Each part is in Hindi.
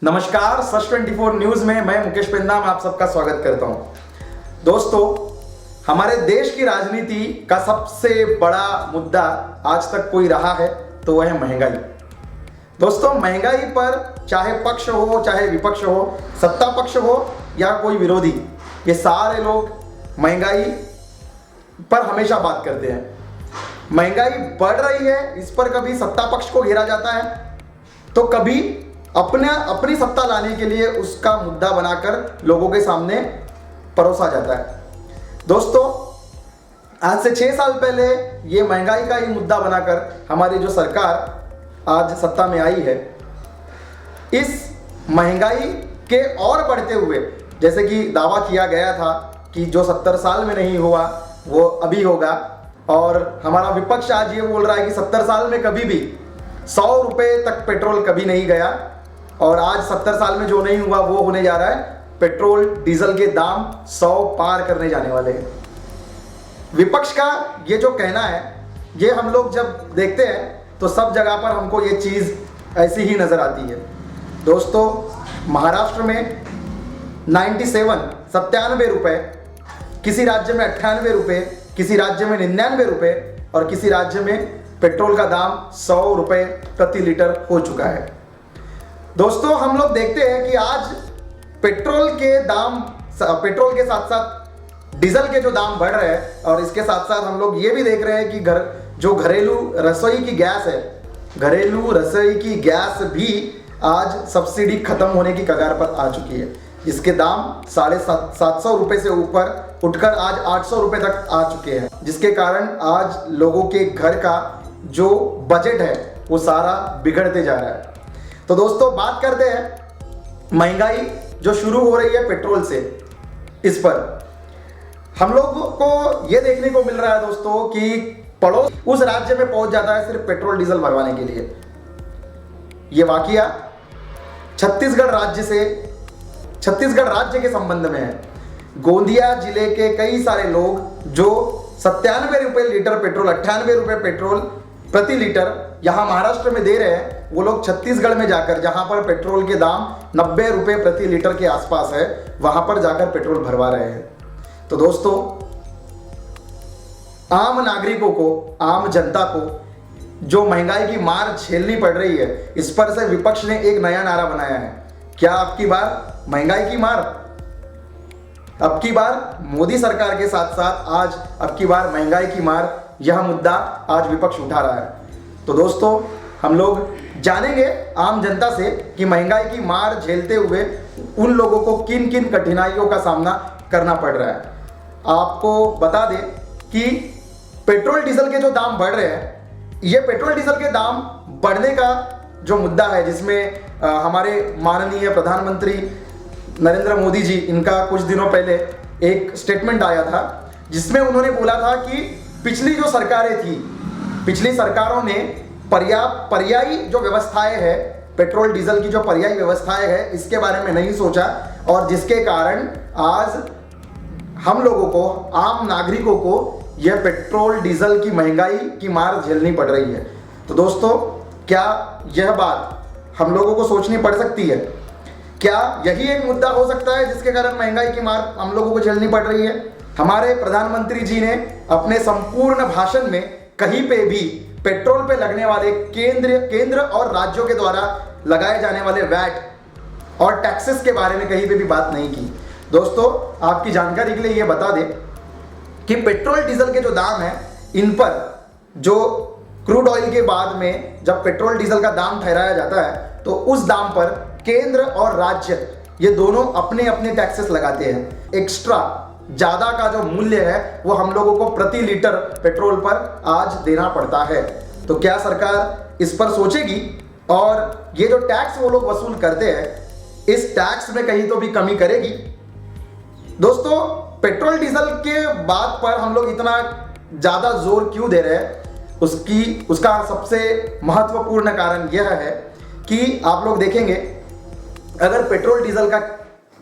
नमस्कार, सच 24 न्यूज में मैं मुकेश पिंदाम आप सबका स्वागत करता हूं। दोस्तों, हमारे देश की राजनीति का सबसे बड़ा मुद्दा आज तक कोई रहा है तो वह है महंगाई। दोस्तों, महंगाई पर चाहे पक्ष हो चाहे विपक्ष हो, सत्ता पक्ष हो या कोई विरोधी, ये सारे लोग महंगाई पर हमेशा बात करते हैं। महंगाई बढ़ रही है, इस पर कभी सत्ता पक्ष को घेरा जाता है तो कभी अपनी सत्ता लाने के लिए उसका मुद्दा बनाकर लोगों के सामने परोसा जाता है। दोस्तों, आज से 6 साल पहले ये महंगाई का ही मुद्दा बनाकर हमारी जो सरकार आज सत्ता में आई है, इस महंगाई के और बढ़ते हुए, जैसे कि दावा किया गया था कि जो 70 साल में नहीं हुआ वो अभी होगा, और हमारा विपक्ष आज ये बोल रहा है कि 70 साल में कभी भी 100 रुपये तक पेट्रोल कभी नहीं गया, और आज 70 साल में जो नहीं हुआ वो होने जा रहा है। पेट्रोल डीजल के दाम 100 पार करने जाने वाले हैं। विपक्ष का ये जो कहना है, ये हम लोग जब देखते हैं तो सब जगह पर हमको ये चीज़ ऐसी ही नज़र आती है। दोस्तों, महाराष्ट्र में 97 रुपये, किसी राज्य में 98 रुपये, किसी राज्य में 99 रुपये और किसी राज्य में पेट्रोल का दाम 100 रुपये प्रति लीटर हो चुका है। दोस्तों, हम लोग देखते हैं कि आज पेट्रोल के साथ साथ डीजल के जो दाम बढ़ रहे हैं, और इसके साथ साथ हम लोग ये भी देख रहे हैं कि घरेलू रसोई की गैस भी आज सब्सिडी खत्म होने की कगार पर आ चुकी है। इसके दाम 750 रुपये से ऊपर उठकर आज 800 रुपये तक आ चुके हैं, जिसके कारण आज लोगों के घर का जो बजट है वो सारा बिगड़ते जा रहा है। तो दोस्तों, बात करते हैं महंगाई जो शुरू हो रही है पेट्रोल से। इस पर हम लोगों को ये देखने को मिल रहा है दोस्तों कि पड़ोस उस राज्य में पहुंच जाता है सिर्फ पेट्रोल डीजल भरवाने के लिए। ये वाकया छत्तीसगढ़ राज्य के संबंध में है। गोंदिया जिले के कई सारे लोग जो 97 रुपये लीटर पेट्रोल, 98 रुपये पेट्रोल प्रति लीटर यहाँ महाराष्ट्र में दे रहे हैं, वो लोग छत्तीसगढ़ में जाकर, जहां पर पेट्रोल के दाम 90 रुपये प्रति लीटर के आसपास है, वहां पर जाकर पेट्रोल भरवा रहे हैं। तो दोस्तों, आम नागरिकों को, आम जनता को जो महंगाई की मार झेलनी पड़ रही है, इस पर से विपक्ष ने एक नया नारा बनाया है। क्या अब की बार महंगाई की मार? अब की बार मोदी सरकार के साथ साथ आज अब की बार महंगाई की मार, यह मुद्दा आज विपक्ष उठा रहा है। तो दोस्तों, हम लोग जानेंगे आम जनता से कि महंगाई की मार झेलते हुए उन लोगों को किन किन कठिनाइयों का सामना करना पड़ रहा है। आपको बता दें कि पेट्रोल डीजल के जो दाम बढ़ रहे हैं, ये पेट्रोल डीजल के दाम बढ़ने का जो मुद्दा है, जिसमें हमारे माननीय प्रधानमंत्री नरेंद्र मोदी जी, इनका कुछ दिनों पहले एक स्टेटमेंट आया था जिसमें उन्होंने बोला था कि पिछली जो सरकारें थी, पिछली सरकारों ने पर्यायी जो व्यवस्थाएं है, पेट्रोल डीजल की जो पर्यायी व्यवस्थाएं है, इसके बारे में नहीं सोचा, और जिसके कारण आज हम लोगों को, आम नागरिकों को, यह पेट्रोल डीजल की महंगाई की मार झेलनी पड़ रही है। तो दोस्तों, क्या यह बात हम लोगों को सोचनी पड़ सकती है? क्या यही एक मुद्दा हो सकता है जिसके कारण महंगाई की मार हम लोगों को झेलनी पड़ रही है? हमारे प्रधानमंत्री जी ने अपने संपूर्ण भाषण में कहीं पे भी पेट्रोल पे लगने वाले केंद्र और राज्यों के द्वारा लगाए जाने वाले वैट और टैक्सेस के बारे में कहीं पे भी बात नहीं की। दोस्तों, आपकी जानकारी के लिए ये बता दें कि पेट्रोल डीजल के जो दाम है, इन पर जो क्रूड ऑयल के बाद में जब पेट्रोल डीजल का दाम ठहराया जाता है, तो उस दाम पर केंद्र और राज्य ये दोनों अपने अपने टैक्सेस लगाते हैं। एक्स्ट्रा ज्यादा का जो मूल्य है वो हम लोगों को प्रति लीटर पेट्रोल पर आज देना पड़ता है। तो क्या सरकार इस पर सोचेगी और ये जो टैक्स वो लोग वसूल करते हैं, इस टैक्स में कहीं तो भी कमी करेगी? दोस्तों, पेट्रोल डीजल के बात पर हम लोग इतना ज्यादा जोर क्यों दे रहे हैं, उसका सबसे महत्वपूर्ण कारण यह है कि आप लोग देखेंगे, अगर पेट्रोल डीजल का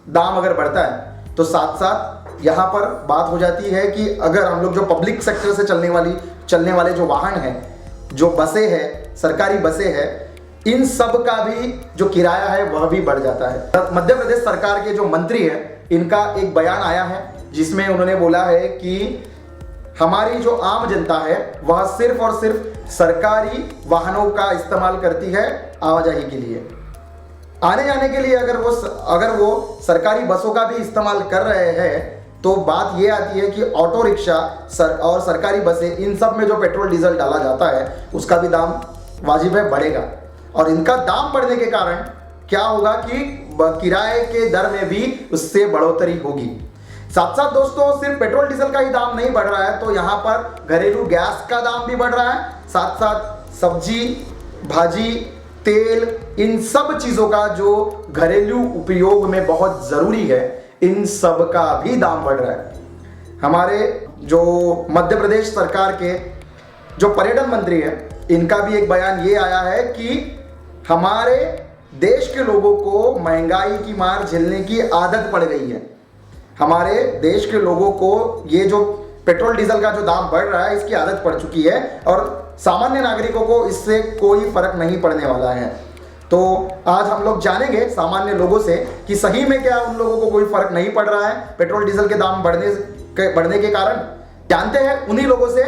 दाम अगर बढ़ता है तो साथ साथ यहाँ पर बात हो जाती है कि अगर हम लोग जो पब्लिक सेक्टर से चलने वाले जो वाहन हैं, जो बसें हैं, सरकारी बसें हैं, इन सब का भी जो किराया है वह भी बढ़ जाता है। मध्य प्रदेश सरकार के जो मंत्री है इनका एक बयान आया है जिसमें उन्होंने बोला है कि हमारी जो आम जनता है वह सिर्फ और सिर्फ सरकारी वाहनों का इस्तेमाल करती है आवाजाही के लिए, आने जाने के लिए। अगर वो सरकारी बसों का भी इस्तेमाल कर रहे हैं तो बात ये आती है कि ऑटो रिक्शा और सरकारी बसें, इन सब में जो पेट्रोल डीजल डाला जाता है उसका भी दाम वाजिब है बढ़ेगा। और इनका दाम बढ़ने के कारण क्या होगा कि किराए के दर में भी उससे बढ़ोतरी होगी। साथ साथ दोस्तों सिर्फ पेट्रोल डीजल का ही दाम नहीं बढ़ रहा है, तो यहाँ पर घरेलू गैस का दाम भी बढ़ रहा है, साथ साथ सब्जी, भाजी, तेल, इन सब चीज़ों का जो घरेलू उपयोग में बहुत ज़रूरी है, इन सब का भी दाम बढ़ रहा है। हमारे जो मध्य प्रदेश सरकार के जो पर्यटन मंत्री हैं इनका भी एक बयान ये आया है कि हमारे देश के लोगों को महंगाई की मार झेलने की आदत पड़ गई है। हमारे देश के लोगों को ये जो पेट्रोल डीजल का जो दाम बढ़ रहा है इसकी आदत पड़ चुकी है और सामान्य नागरिकों को इससे कोई फर्क नहीं पड़ने वाला है। तो आज हम लोग जानेंगे सामान्य लोगों से कि सही में क्या उन लोगों को कोई फर्क नहीं पड़ रहा है पेट्रोल डीजल के दाम बढ़ने के कारण। जानते हैं उन्हीं लोगों से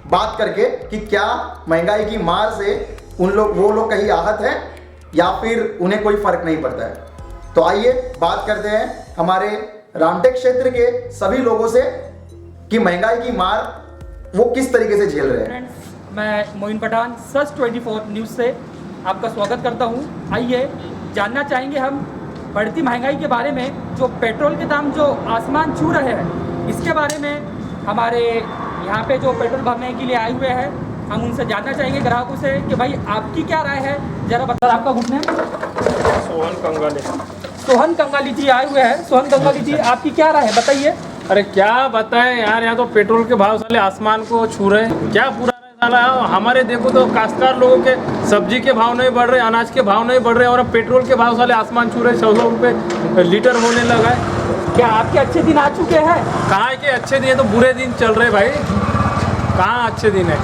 बात करके कि क्या महंगाई की मार से वो लोग कहीं आहत हैं या फिर उन्हें कोई फर्क नहीं पड़ता है। तो आइए बात करते हैं हमारे रामटेक क्षेत्र के सभी लोगों से कि महंगाई की मार वो किस तरीके से झेल रहे हैं। फ्रेंड्स, मैं मोइन पठान सच 24 न्यूज़ से आपका स्वागत करता हूं। आइए जानना चाहेंगे हम बढ़ती महंगाई के बारे में, जो पेट्रोल के दाम जो आसमान छू रहे हैं इसके बारे में। हमारे यहाँ पे जो पेट्रोल भरने के लिए आए हुए हैं हम उनसे जानना चाहेंगे ग्राहकों से कि भाई आपकी क्या राय है, जरा बता। आपका गुड नेम? सोहन कंगाली। सोहन कंगाली जी आए हुए हैं। सोहन कंगाली जी, आपकी क्या राय है, बताइए। अरे क्या बताएं यार, यहाँ तो पेट्रोल के भाव साले आसमान को छू रहे हैं। क्या पूरा साला हमारे देखो तो काश्तकार लोगों के सब्जी के भाव नहीं बढ़ रहे, अनाज के भाव नहीं बढ़ रहे और अब पेट्रोल के भाव साले आसमान छू रहे। 100 रुपये लीटर होने लगा है। क्या आपके अच्छे दिन आ चुके हैं? कहाँ के अच्छे दिन है, तो बुरे दिन चल रहे भाई। कहाँ अच्छे दिन है।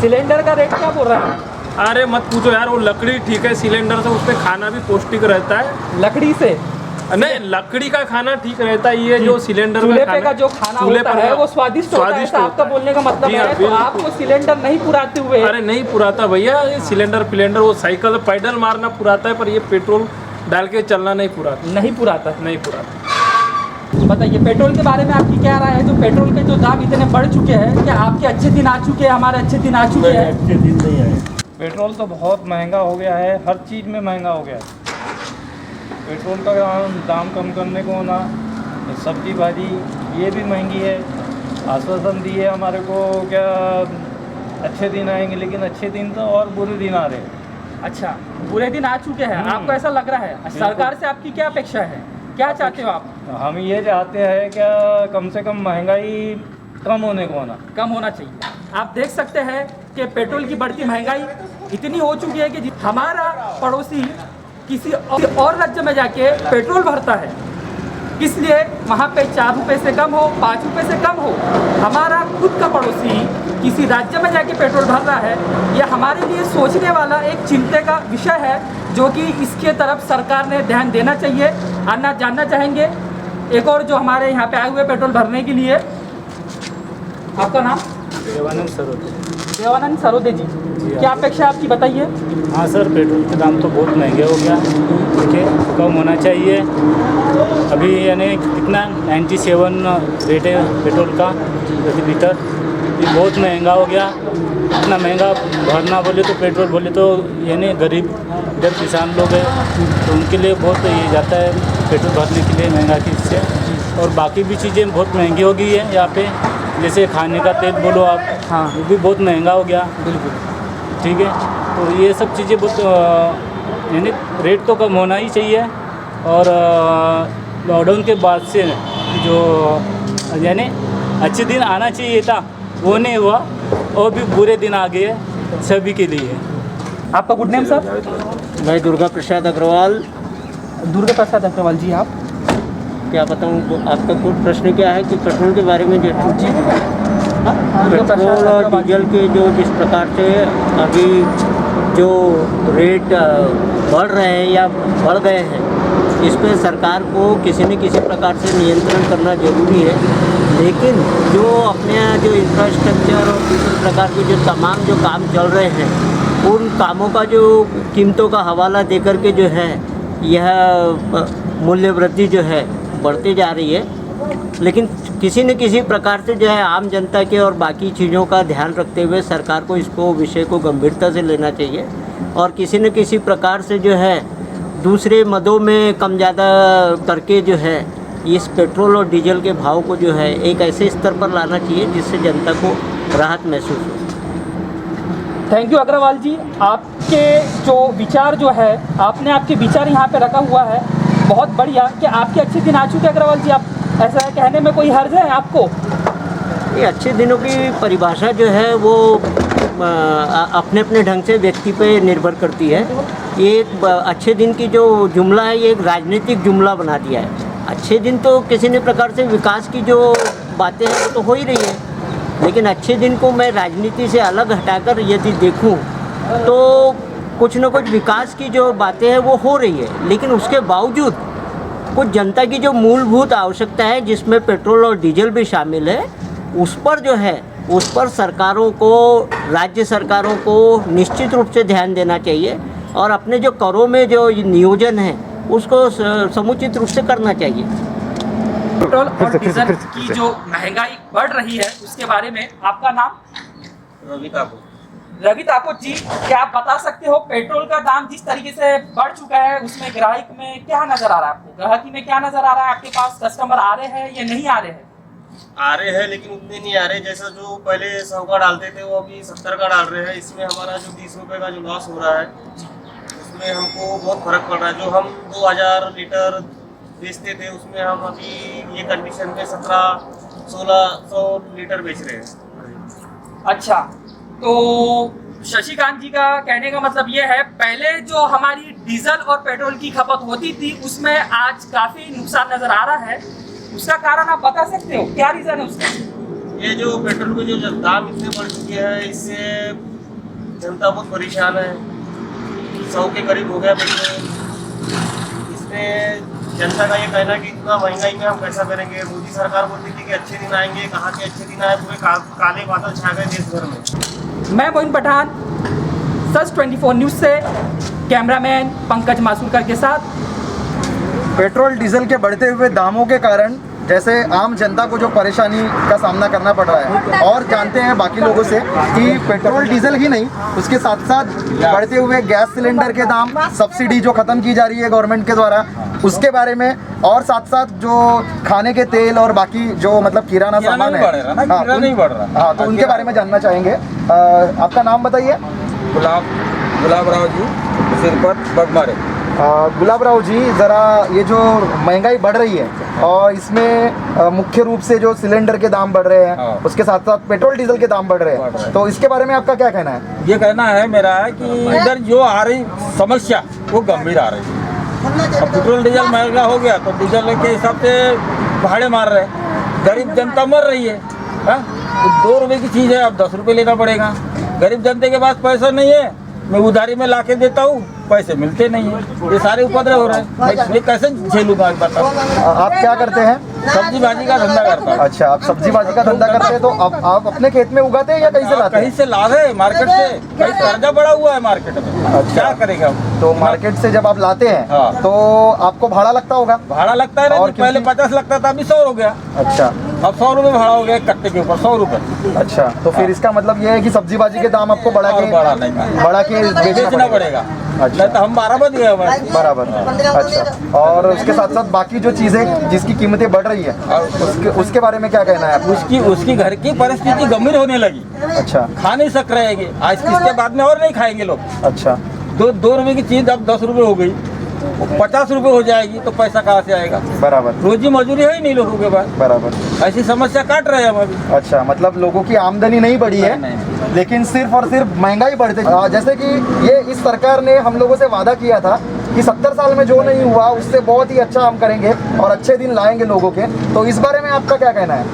सिलेंडर का रेट क्या बोल रहा है? अरे मत पूछो यार, वो लकड़ी ठीक है सिलेंडर से, उस पर खाना भी पौष्टिक रहता है। लकड़ी से नहीं, लकड़ी का खाना ठीक रहता है। ये जो सिलेंडर चूल्हे पे का जो खाना होता है वो स्वादिष्ट होता है, आपका बोलने का मतलब है। तो आपको सिलेंडर नहीं पुराते हुए? अरे नहीं पुराता भैया, ये सिलेंडर वो साइकिल पैडल मारना पुराता है, पर ये पेट्रोल डाल के चलना नहीं पुराता। नहीं पुराता? नहीं पुराता। बताइए पेट्रोल के बारे में आपकी क्या राय है? जो पेट्रोल के जो दाम इतने बढ़ चुके हैं, क्या आपके अच्छे दिन आ चुके हैं? हमारे अच्छे दिन आ चुके हैं? अच्छे दिन नहीं आए। पेट्रोल तो बहुत महंगा हो गया है, हर चीज़ में महंगा हो गया है। पेट्रोल का दाम कम करने को ना, सब्जी भाजी ये भी महंगी है। आश्वासन दिए हमारे को क्या अच्छे दिन आएंगे, लेकिन अच्छे दिन तो और बुरे दिन आ रहे हैं। अच्छा, बुरे दिन आ चुके हैं, आपको ऐसा लग रहा है? सरकार से आपकी क्या अपेक्षा है, क्या चाहते हो आप? हम ये चाहते हैं क्या कम से कम महंगाई कम होने को ना, कम होना चाहिए। आप देख सकते हैं कि पेट्रोल की बढ़ती महंगाई इतनी हो चुकी है कि हमारा पड़ोसी किसी और राज्य में जाके पेट्रोल भरता है, इसलिए वहाँ पे 4 रुपये से कम हो, 5 रुपये से कम हो, हमारा खुद का पड़ोसी किसी राज्य में जाके पेट्रोल भर रहा है। यह हमारे लिए सोचने वाला एक चिंता का विषय है, जो कि इसके तरफ सरकार ने ध्यान देना चाहिए। आना जानना चाहेंगे एक और जो हमारे यहाँ पे आए हुए पेट्रोल भरने के लिए। आपका नाम? देवानंद सरोदे। देवानंद सरोदे जी, क्या अपेक्षा आपकी, बताइए। हाँ सर, पेट्रोल के दाम तो बहुत महंगे हो गया, ठीक है, कम होना चाहिए। अभी यानी कितना 97 रेट है पेट्रोल का प्रति लीटर, ये बहुत महंगा हो गया। इतना महंगा भरना बोले तो पेट्रोल बोले तो यानी गरीब जब किसान लोग हैं तो उनके लिए बहुत ये जाता है पेट्रोल भरने के लिए महंगा चीज़ से। और बाकी भी चीज़ें बहुत महंगी हो गई है यहाँ पे, जैसे खाने का तेल बोलो आप, हाँ, वो भी बहुत महंगा हो गया। बिल्कुल ठीक है, तो ये सब चीज़ें बहुत यानी रेट तो कम होना ही चाहिए। और लॉकडाउन के बाद से जो यानी अच्छे दिन आना चाहिए था वो नहीं हुआ, और भी बुरे दिन आ गए सभी के लिए। आपका गुड नेम सर? मैं दुर्गा प्रसाद अग्रवाल। दुर्गा प्रसाद अग्रवाल जी, आप क्या बताऊँ, आपका कुछ प्रश्न क्या है कि पेट्रोल के बारे में? जो जी पेट्रोल और डीजल के जो जिस प्रकार से अभी जो रेट बढ़ रहे हैं या बढ़ गए हैं, इस पर सरकार को किसी न किसी प्रकार से नियंत्रण करना जरूरी है। लेकिन जो अपने यहाँ जो इंफ्रास्ट्रक्चर और दूसरे प्रकार के जो तमाम जो काम चल रहे हैं, उन कामों का जो कीमतों का हवाला देकर के जो है यह मूल्य वृद्धि जो है बढ़ती जा रही है। लेकिन किसी न किसी प्रकार से जो है आम जनता के और बाकी चीज़ों का ध्यान रखते हुए सरकार को इसको विषय को गंभीरता से लेना चाहिए और किसी न किसी प्रकार से जो है दूसरे मदों में कम ज़्यादा करके जो है इस पेट्रोल और डीजल के भाव को जो है एक ऐसे स्तर पर लाना चाहिए जिससे जनता को राहत महसूस हो। थैंक यू अग्रवाल जी, आपके जो विचार जो है आपने आपके विचार यहाँ पे रखा हुआ है, बहुत बढ़िया। कि आपके अच्छे दिन आ चुके अग्रवाल जी, आप ऐसा कहने में कोई हर्ज है आपको? ये अच्छे दिनों की परिभाषा जो है वो अपने अपने ढंग से व्यक्ति पे निर्भर करती है। ये एक अच्छे दिन की जो जुमला है ये एक राजनीतिक जुमला बना दिया है। अच्छे दिन तो किसी न प्रकार से विकास की जो बातें हैं वो तो हो ही रही है, लेकिन अच्छे दिन को मैं राजनीति से अलग हटाकर यदि देखूं तो कुछ न कुछ विकास की जो बातें हैं वो हो रही है, लेकिन उसके बावजूद कुछ जनता की जो मूलभूत आवश्यकता है जिसमें पेट्रोल और डीजल भी शामिल है, उस पर जो है उस पर सरकारों को, राज्य सरकारों को निश्चित रूप से ध्यान देना चाहिए और अपने जो करों में जो नियोजन है उसको समुचित रूप से करना चाहिए। पेट्रोल और डीजल की जो महंगाई बढ़ रही है उसके बारे में आपका नाम? रवि ठाकुर जी, क्या आप बता सकते हो पेट्रोल का दाम जिस तरीके से बढ़ चुका है उसमें ग्राहक में क्या नजर आ रहा है आपको? ग्राहकी में क्या नजर आ रहा है? आपके पास कस्टमर आ रहे हैं या नहीं आ रहे हैं? आ रहे हैं लेकिन उतने नहीं आ रहे। जैसा जो पहले 100 का डालते थे वो अभी 70 का डाल रहे हैं। इसमें हमारा जो 20 रुपए का जो लॉस हो रहा है उसमें हमको बहुत फर्क पड़ रहा है। जो हम 2000 लीटर बेचते थे उसमें हम अभी ये कंडीशन में 1700-1600 लीटर बेच रहे हैं। अच्छा, तो शशिकांत जी का कहने का मतलब ये है पहले जो हमारी डीजल और पेट्रोल की खपत होती थी उसमें आज काफी नुकसान नजर आ रहा है, उसका कारण आप बता सकते हो? क्या रीजन है उसका? ये जो पेट्रोल के जो दाम इतने बढ़ चुके हैं इससे जनता बहुत परेशान है। 100 के करीब हो गया पेट्रोल। इसमें जनता का ये कहना है कि इतना महंगाई में हम कैसा करेंगे। मोदी सरकार बोलती थी कि अच्छे दिन आएंगे, कहाँ के अच्छे दिन आए, पूरे काले बादल छा गए देश भर में। मैं मोइन पठान, सच 24 न्यूज़ से कैमरामैन पंकज मासूरकर के साथ। पेट्रोल डीजल के बढ़ते हुए दामों के कारण जैसे आम जनता को जो परेशानी का सामना करना पड़ रहा है, और जानते हैं बाकी लोगों से कि पेट्रोल डीजल ही नहीं उसके साथ साथ बढ़ते हुए गैस सिलेंडर के दाम, सब्सिडी जो ख़त्म की जा रही है गवर्नमेंट के द्वारा उसके बारे में, और साथ साथ जो खाने के तेल और बाकी जो मतलब किराना सामान है, हाँ, तो उनके बारे में जानना चाहेंगे। आपका नाम बताइए। गुलाब राव जी, सिरपत बगमारे। गुलाब राव जी, ज़रा ये जो महंगाई बढ़ रही है और इसमें मुख्य रूप से जो सिलेंडर के दाम बढ़ रहे हैं उसके साथ साथ पेट्रोल डीजल के दाम बढ़ रहे हैं, तो इसके बारे में आपका क्या कहना है? ये कहना है मेरा है कि इधर जो आ रही समस्या वो गंभीर आ रही है। अब पेट्रोल डीजल महंगा हो गया तो डीजल के हिसाब से भाड़े मार रहे हैं, गरीब जनता मर रही है। तो 2 रुपये की चीज़ है अब 10 रुपये लेना पड़ेगा। गरीब जनता के पास पैसा नहीं है, मैं उधारी में ला के देता हूँ, पैसे मिलते नहीं है। ये सारे उपद्रव हो रहे हैं, मैं कैसे झेलूंगा बताओ। आप क्या करते हैं? सब्जी भाजी का धंधा करता हूँ। अच्छा, आप सब्जी भाजी का धंधा करते हैं, तो आप अपने खेत में उगाते हैं या कहीं से लाते हैं? कहीं से ला रहे मार्केट से, कहीं कर्जा पड़ा हुआ है मार्केट में। अच्छा, क्या करेगा? तो मार्केट से जब आप लाते हैं हाँ। तो आपको भाड़ा लगता होगा? भाड़ा लगता है ना, और पहले 50 लगता था, अभी 100 हो गया। अच्छा, अब 100 रुपये भाड़ा हो गया कट्टे के ऊपर, 100 रुपये। अच्छा, तो फिर इसका मतलब ये है कि सब्जी भाजी के दाम आपको बढ़ा के बेचना पड़ेगा। अच्छा, नहीं तो हम 12 बज गए बराबर। अच्छा, और उसके साथ साथ बाकी जो चीजें जिसकी कीमतें बढ़ रही है उसके बारे में क्या कहना है आपको? उसकी घर की परिस्थिति गंभीर होने लगी। अच्छा, खा नहीं सक रहेंगे आज, इसके बाद में और नहीं खाएंगे लोग। अच्छा, 2 रुपए की चीज अब 10 रुपए हो गई, 50 रुपए हो जाएगी तो पैसा कहाँ से आएगा? बराबर। रोजी मजदूरी है ही नहीं लोगों के पास। बराबर। ऐसी समस्या काट रहे हैं हम अभी। अच्छा, मतलब लोगों की आमदनी नहीं बढ़ी है, लेकिन सिर्फ और सिर्फ महंगाई बढ़ते। जैसे कि ये इस सरकार ने हम लोगों से वादा किया था कि 70 साल में जो नहीं हुआ उससे बहुत ही अच्छा हम करेंगे और अच्छे दिन लाएंगे लोगों के, तो इस बारे में आपका क्या कहना है?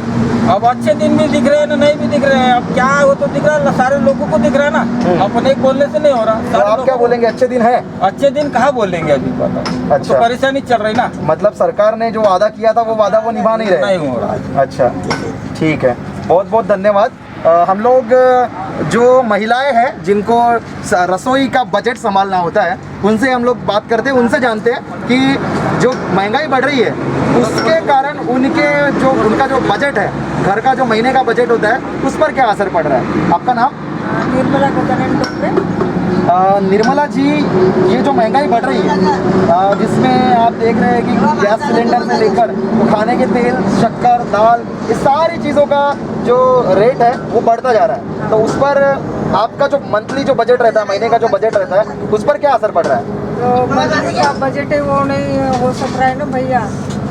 अब अच्छे दिन भी दिख रहे हैं ना नहीं भी दिख रहे हैं। अब क्या है वो तो दिख रहा है, सारे लोगों को दिख रहा है ना, अपने बोलने से नहीं हो रहा। तो सारे आप क्या लोगों को- बोलेंगे, अच्छे दिन है? अच्छे दिन कहाँ बोलेंगे अभी बताओ। अच्छा। तो परेशानी चल रही ना, मतलब सरकार ने जो वादा किया था वो वादा वो निभा नहीं रहे। नहीं हो रहा। अच्छा, ठीक है, बहुत बहुत धन्यवाद। हम लोग जो महिलाएं हैं जिनको रसोई का बजट संभालना होता है, उनसे हम लोग बात करते हैं, उनसे जानते हैं कि जो महंगाई बढ़ रही है उसके कारण उनका जो बजट है, घर का जो महीने का बजट होता है, उस पर क्या असर पड़ रहा है। आपका नाम? निर्मला गजानन डोकरे। निर्मला जी, ये जो महंगाई बढ़ रही है जिसमें आप देख रहे हैं कि गैस सिलेंडर से लेकर तो खाने के तेल, शक्कर, दाल, इस सारी चीज़ों का जो रेट है वो बढ़ता जा रहा है, तो उस पर आपका जो मंथली जो बजट रहता है, महीने का जो बजट रहता है, उस पर क्या असर पड़ रहा है? तो मंथली का बजट है वो नहीं हो सक रहा है ना भैया।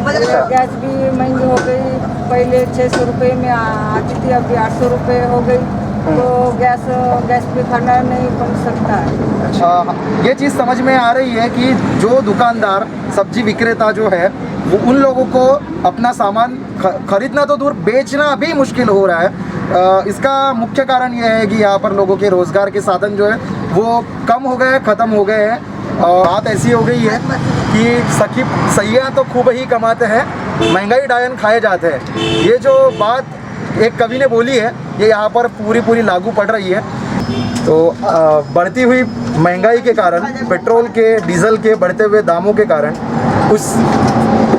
अच्छा। गैस भी महंगी हो गई, पहले 600 रुपये में आती थी, अभी 800 रुपये हो गई, तो गैस पे खाना नहीं बन सकता है। अच्छा, ये चीज़ समझ में आ रही है कि जो दुकानदार, सब्जी विक्रेता जो है, वो उन लोगों को अपना सामान खरीदना तो दूर, बेचना भी मुश्किल हो रहा है। इसका मुख्य कारण ये है कि यहाँ पर लोगों के रोज़गार के साधन जो है वो कम हो गए, ख़त्म हो गए हैं। और बात ऐसी हो गई है कि सैया तो खूब ही कमाते हैं, महंगाई डायन खाए जाते हैं। ये जो बात एक कवि ने बोली है, ये यहाँ पर पूरी लागू पड़ रही है। तो बढ़ती हुई महंगाई के कारण, पेट्रोल के, डीजल के बढ़ते हुए दामों के कारण, उस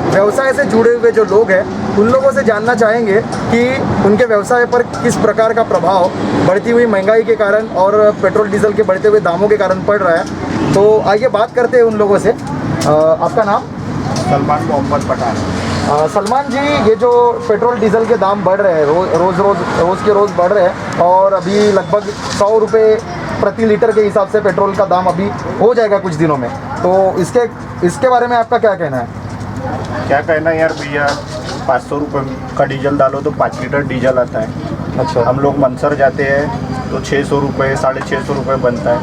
व्यवसाय से जुड़े हुए जो लोग हैं उन लोगों से जानना चाहेंगे कि उनके व्यवसाय पर किस प्रकार का प्रभाव बढ़ती हुई महंगाई के कारण और पेट्रोल डीजल के बढ़ते हुए दामों के कारण पड़ रहा है। तो आइए बात करते हैं उन लोगों से। आपका नाम? सलमान मोहम्मद पठान। सलमान जी, ये जो पेट्रोल डीजल के दाम बढ़ रहे हैं, रोज़ के रोज़ बढ़ रहे हैं, और अभी लगभग 100 रुपये प्रति लीटर के हिसाब से पेट्रोल का दाम अभी हो जाएगा कुछ दिनों में, तो इसके बारे में आपका क्या कहना है? क्या कहना है यार भैया, 500 रुपये का डीजल डालो तो 5 लीटर डीजल आता है। अच्छा। हम लोग मनसर जाते हैं तो 600 रुपये, 650 रुपये बनता है,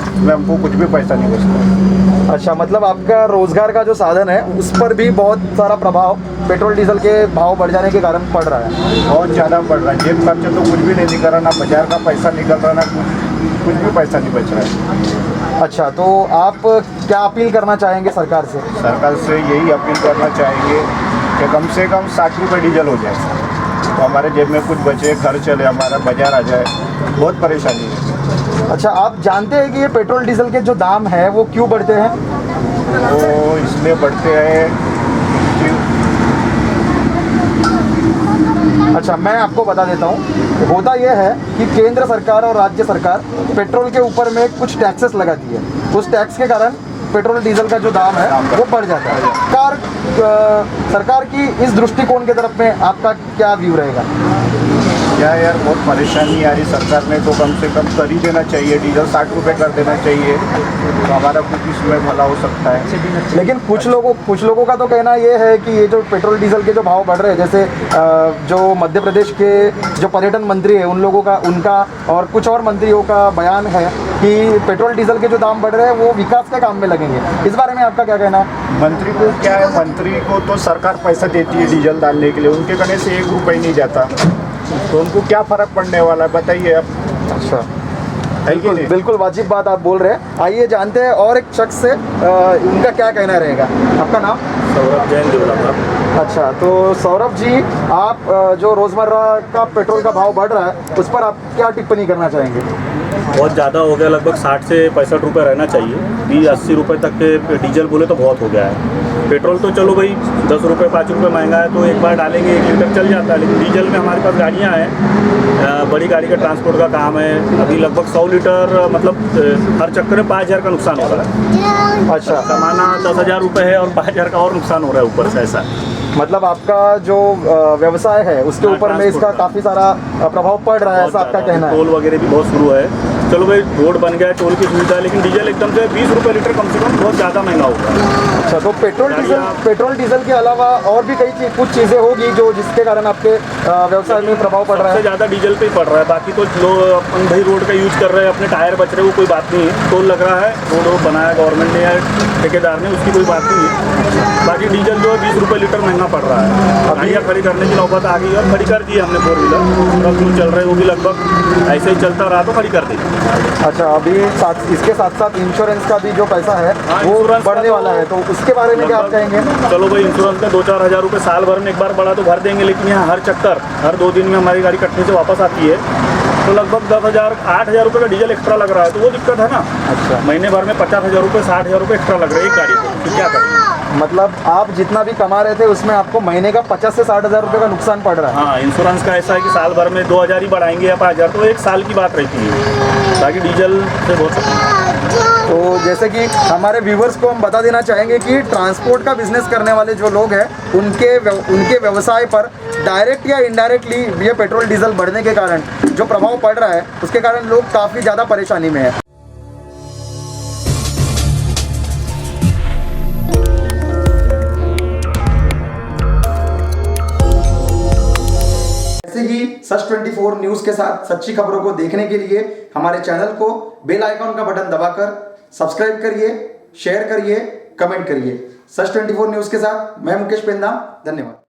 इसमें हमको कुछ भी पैसा नहीं बचता। अच्छा, मतलब आपका रोज़गार का जो साधन है उस पर भी बहुत सारा प्रभाव पेट्रोल डीजल के भाव बढ़ जाने के कारण पड़ रहा है। बहुत ज़्यादा बढ़ रहा है, जेब खर्चा तो कुछ भी नहीं निकल रहा, ना बाजार का पैसा निकल रहा, ना कुछ भी पैसा नहीं बच रहा है। अच्छा, तो आप क्या अपील करना चाहेंगे सरकार से? सरकार से यही अपील करना चाहेंगे कि कम से कम 60 रुपये डीजल हो जाए, तो हमारे जेब में कुछ बचे, घर चले, हमारा बाजार आ जाए। बहुत परेशानी है। अच्छा, आप जानते हैं कि ये पेट्रोल डीजल के जो दाम है वो क्यों बढ़ते हैं? वो इसलिए बढ़ते हैं कि अच्छा, मैं आपको बता देता हूँ। होता यह है कि केंद्र सरकार और राज्य सरकार पेट्रोल के ऊपर में कुछ टैक्सेस लगाती है, उस टैक्स के कारण पेट्रोल डीजल का जो दाम है वो बढ़ जाता है। सरकार की इस दृष्टिकोण के तरफ में आपका क्या व्यू रहेगा? क्या यार, बहुत परेशानी आ रही। सरकार ने तो कम से कम कर ही देना चाहिए, डीजल 60 रुपये कर देना चाहिए, तो हमारा कुछ इसमें भला हो सकता है। लेकिन कुछ लोगों का तो कहना ये है कि ये जो पेट्रोल डीजल के जो भाव बढ़ रहे हैं, जैसे जो मध्य प्रदेश के जो पर्यटन मंत्री है उनका और कुछ और मंत्रियों का बयान है कि पेट्रोल डीजल के जो दाम बढ़ रहे हैं वो विकास के काम में लगेंगे। इस बारे में आपका क्या कहना है? मंत्री को क्या है, मंत्री को तो सरकार पैसा देती है डीजल डालने के लिए, उनके कहने से 1 रुपये नहीं जाता, तो उनको क्या फ़र्क पड़ने वाला है बताइए आप। अच्छा, है कि नहीं? बिल्कुल वाजिब बात आप बोल रहे हैं। आइए जानते हैं और एक शख्स से उनका क्या कहना रहेगा। आपका नाम? सौरभ जैन देवला। अच्छा, तो सौरभ जी, आप जो रोज़मर्रा का पेट्रोल का भाव बढ़ रहा है उस पर आप क्या टिप्पणी करना चाहेंगे? बहुत ज़्यादा हो गया, लगभग 60 से 65 रुपये रहना चाहिए। 20-80 रुपये तक के डीजल बोले तो बहुत हो गया है। पेट्रोल तो चलो भाई 10 रुपये 5 रुपये महंगा है तो एक बार डालेंगे 1 लीटर चल जाता है, लेकिन डीजल में हमारे पास गाड़ियाँ हैं, बड़ी गाड़ी का ट्रांसपोर्ट का काम है। अभी लगभग 100 लीटर मतलब हर चक्कर में 5,000 का नुकसान हो रहा है। अच्छा, कमाना 10,000 रुपये है और 5,000 का और नुकसान हो रहा है ऊपर से। ऐसा मतलब आपका जो व्यवसाय है उसके ऊपर में इसका काफ़ी सारा प्रभाव पड़ रहा है, ऐसा आपका कहना है? टोल वगैरह भी बहुत शुरू है। चलो भाई, रोड बन गया है, टोल की सुविधा है, लेकिन डीजल एकदम से 20 रुपये लीटर कम से कम बहुत ज़्यादा महंगा होगा। अच्छा, तो पेट्रोल डीजल के अलावा और भी कुछ चीज़ें होगी जो जिसके कारण आपके व्यवसाय में प्रभाव पड़ रहा सबसे है? ज़्यादा डीजल पे ही पड़ रहा है। बाकी तो लोग अपन भाई रोड का यूज कर रहे हैं, अपने टायर बच रहे हैं, वो कोई बात नहीं है। टोल लग रहा है, रोड बनाया गवर्नमेंट ने या ठेकेदार ने, उसकी कोई बात नहीं है। बाकी डीजल जो है 20 रुपये लीटर महंगा पड़ रहा है। गाड़ियाँ खड़ी करने की नौबत आ गई और खड़ी कर दी है हमने 4 व्हीलर। ट्रक जो चल रहे हैं वो भी लगभग ऐसे ही चलता रहा तो खड़ी कर दी। अच्छा, अभी इसके साथ साथ इंश्योरेंस का भी जो पैसा है हाँ, वो इंश्योरेंस का बढ़ने तो वाला है, तो उसके बारे में क्या आप कहेंगे? चलो भाई, इंश्योरेंस में 2-4 हज़ार रुपये साल भर में एक बार बढ़ा तो भर देंगे, लेकिन यहाँ हर चक्कर हर 2 दिन में हमारी गाड़ी कटने से वापस आती है, तो लगभग 10,000-8,000 रुपये का डीजल एक्स्ट्रा लग रहा है, तो वो दिक्कत है ना। अच्छा, महीने भर में 50,000 रुपये 60,000 रुपये एक्स्ट्रा लग रहे हैं एक गाड़ी को, तो क्या करें? मतलब आप जितना भी कमा रहे थे उसमें आपको महीने का 50 से 60,000 रुपये का नुकसान पड़ रहा है। हाँ, इंश्योरेंस का ऐसा है कि साल भर में 2,000 ही बढ़ाएंगे या 5,000, तो एक साल की बात रहती है। बाकी डीजल से बहुत तो जैसे कि हमारे व्यूवर्स को हम बता देना चाहेंगे कि ट्रांसपोर्ट का बिजनेस करने वाले जो लोग हैं उनके व्यवसाय पर डायरेक्ट या इनडायरेक्टली ये पेट्रोल डीजल बढ़ने के कारण जो प्रभाव पड़ रहा है, उसके कारण लोग काफ़ी ज़्यादा परेशानी में है। ऐसे ही सच 24 न्यूज़ के साथ सच्ची खबरों को देखने के लिए हमारे चैनल को बेल आइकॉन का बटन दबाकर सब्सक्राइब करिए, शेयर करिए, कमेंट करिए। सच 24 न्यूज़ के साथ मैं मुकेश पेंदा, धन्यवाद।